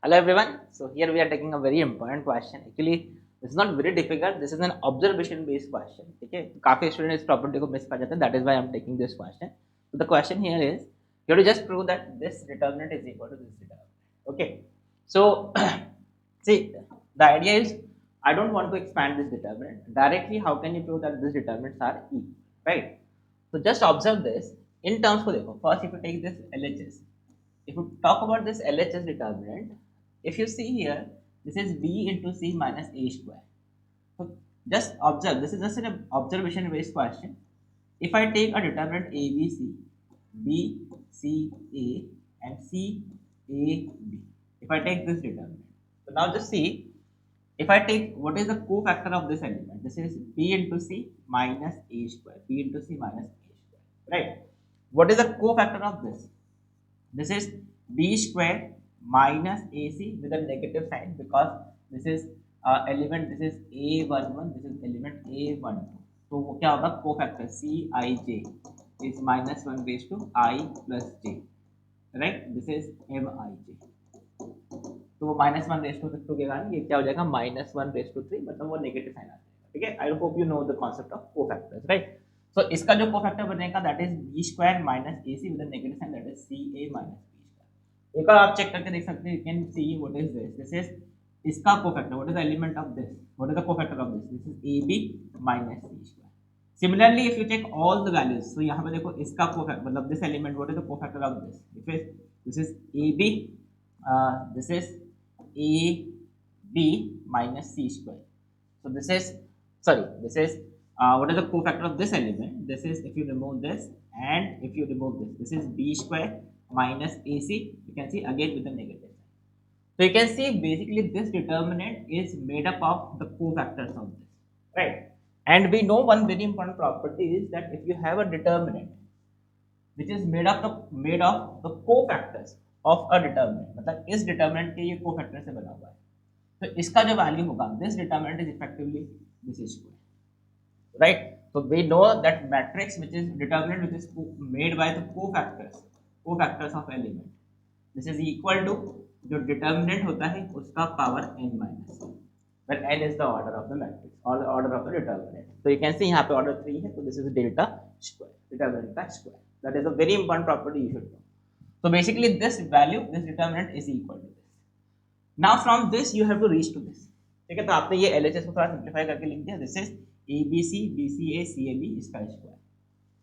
Hello everyone. So here we are taking a very important question. Actually, this is not very difficult. This is an observation based question. Okay. काफी student इस property को miss कर जाते हैं. That is why I am taking this question. So the question here is, you have to just prove that this determinant is equal to this determinant. Okay. So see, the idea is I don't want to expand this determinant. Directly, how can you prove that these determinants are E? Right. So just observe this. In terms को देखो. First, if you take this LHS, if you talk about this LHS determinant, if you see here, this is B into C minus A square. So just observe, this is just an observation based question. If I take a determinant A, B, C, B, C, A, and C, A, B, if I take this determinant, so now just see, if I take what is the cofactor of this element, this is B into C minus A square, B into C minus A square, right? What is the cofactor of this? This is b square minus ac with a negative sign because this is element, this is a11, this is element a12. तो वो क्या होगा cofactor C I J is minus one raise to I plus J, right? This is M I J. तो वो minus one raise to two two कारण ये क्या हो जाएगा minus one raise to three, मतलब वो नेगेटिव साइन आ जाएगा. ठीक है, I hope you know the concept of cofactors, right? So इसका जो कोफैक्टर बनेगा that is B square minus A C with negative sign, that is C A minus B square. एक और आप चेक करके देख सकते हैं, you can see what is this. This is इसका cofactor, what is the element of this, what is the cofactor of this, this is A B minus C square. Similarly if you take all the values, तो यहाँ पे देखो इसका cofactor मतलब this element, what is the cofactor of this, this is A B, this is a b minus c square. So this is, sorry, this is what is the cofactor of this element? This is, if you remove this and if you remove this, this is b square minus ac. You can see again with the negative sign. So you can see basically this determinant is made up of the cofactors of this, right? And we know one very important property is that if you have a determinant which is made of the cofactors of a determinant, मतलब इस determinant के ये cofactor से बना हुआ है, तो इसका जो वैल्यू होगा this determinant is effectively this is square, right? So we know that matrix which is determinant which is made by the cofactors of element, this is equal to जो determinant होता है उसका power n minus, where n is the order of the matrix or the order of the determinant. So you can see यहाँ पे order 3 है, तो this is delta square, determinant का square. That is a very important property you should know. So basically this value, this determinant is equal to this. Now from this you have to reach to this. ठीक है, तो आपने ये LHS को थोड़ा simplify करके लिख दिया. This is ABC, BCA, CAB इसका square.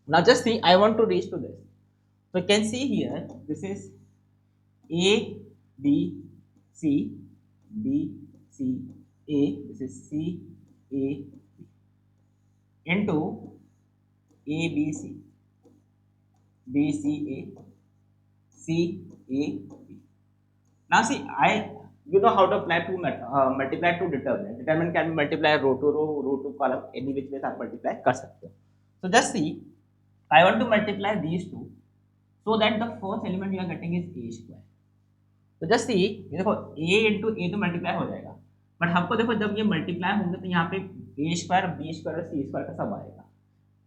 Now just see, I want to reach to this. So you can see here, this is A, B, C, B, C, A, this is C, A, B, into A, B, C, B, C, A, C, A, B. Now see, you know how to apply multiply to determinant. Determinant can be multiplied row to row to column, any which way आप multiply कर सकते हो. So just see, I want to multiply these two so that the first element you are getting is a square. तो just see, ये देखो a into ए तो multiply हो जाएगा, बट हमको देखो जब ये मल्टीप्लाई होंगे तो यहाँ पे ए स्क्वायर बी स्क्वायर और सी स्क्वायर का सब आएगा,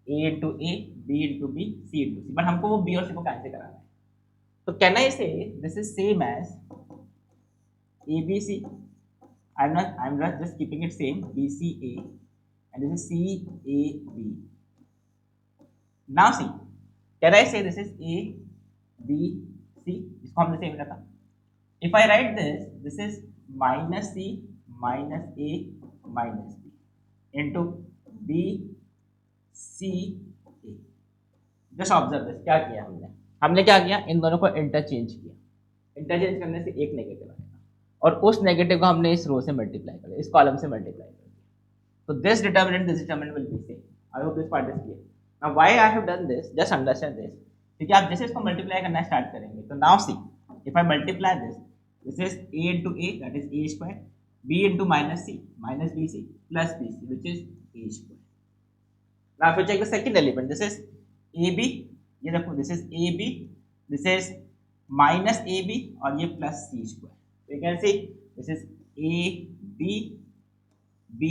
a into A, B into B, C into C, but हमको वो बी और सी को कैंसिल कराना है. तो can I say this is same as ABC. I'm not just keeping it same, BCA, and this is CAB. Now see, can I say this is A, B, C? इसको हमने same रखा. If I write this, this is minus C minus A minus B into B, C, A. Just observe this. क्या किया हमने क्या किया, इन दोनों को इंटरचेंज किया. इंटरचेंज करने से एक नेगेटिव आएगा और उस नेगेटिव को हमने इस रो से मल्टीप्लाई कर दिया, इस कॉलम से मल्टीप्लाई कर दिया. तो this determinant will be same. I hope this part is clear. Now why I have done this, just understand this. ठीक है, आप जैसे इसको मल्टीप्लाई करना स्टार्ट करेंगे तो now see, if I multiply this, this is a into a, that is a square, b into minus c minus bc plus bc, which is a square. Now if you check the second element, this is ab, ये देखो this is ab, this is minus ab और ये plus c square. So you can see this is a b, b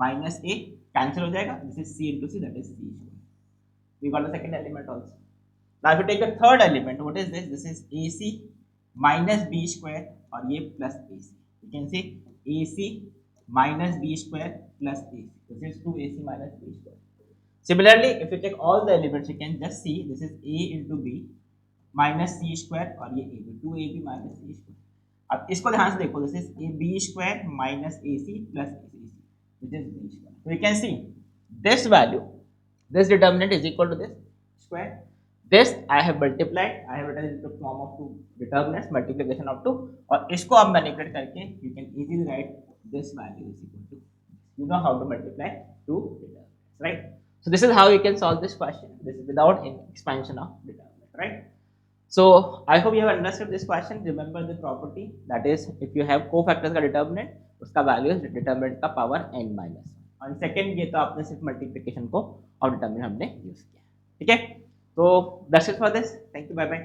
minus a cancel हो जाएगा, this is c into c, that is c square. We got the second element also. Now if you take the third element, what is this? This is ac minus B square और ये plus A C, you can say A C minus B square plus A C, this is 2ac minus B square. Similarly, if you take all the elements, you can just see this is a into b minus C square और ये A B, 2ab minus C square. अब इसको ध्यान से देखो, this is A B square minus A C plus A C, this is B square. So you can see this value, this determinant is equal to this square. This I have multiplied, I have written in the form of two determinants, multiplication of two, और इसको आप manipulate करके you can easily write this value is equal to, you know how to multiply two determinants, right? So this is how you can solve this question. This is without any expansion of determinant, right? So I hope you have understood this question. Remember the property, that is if you have cofactors का determinant, उसका value is determinant का power n minus. और second ये तो आपने सिर्फ multiplication को और डिटर्मिनेंट हमने यूज किया. ठीक है, तो that's it for this. Thank you, bye bye.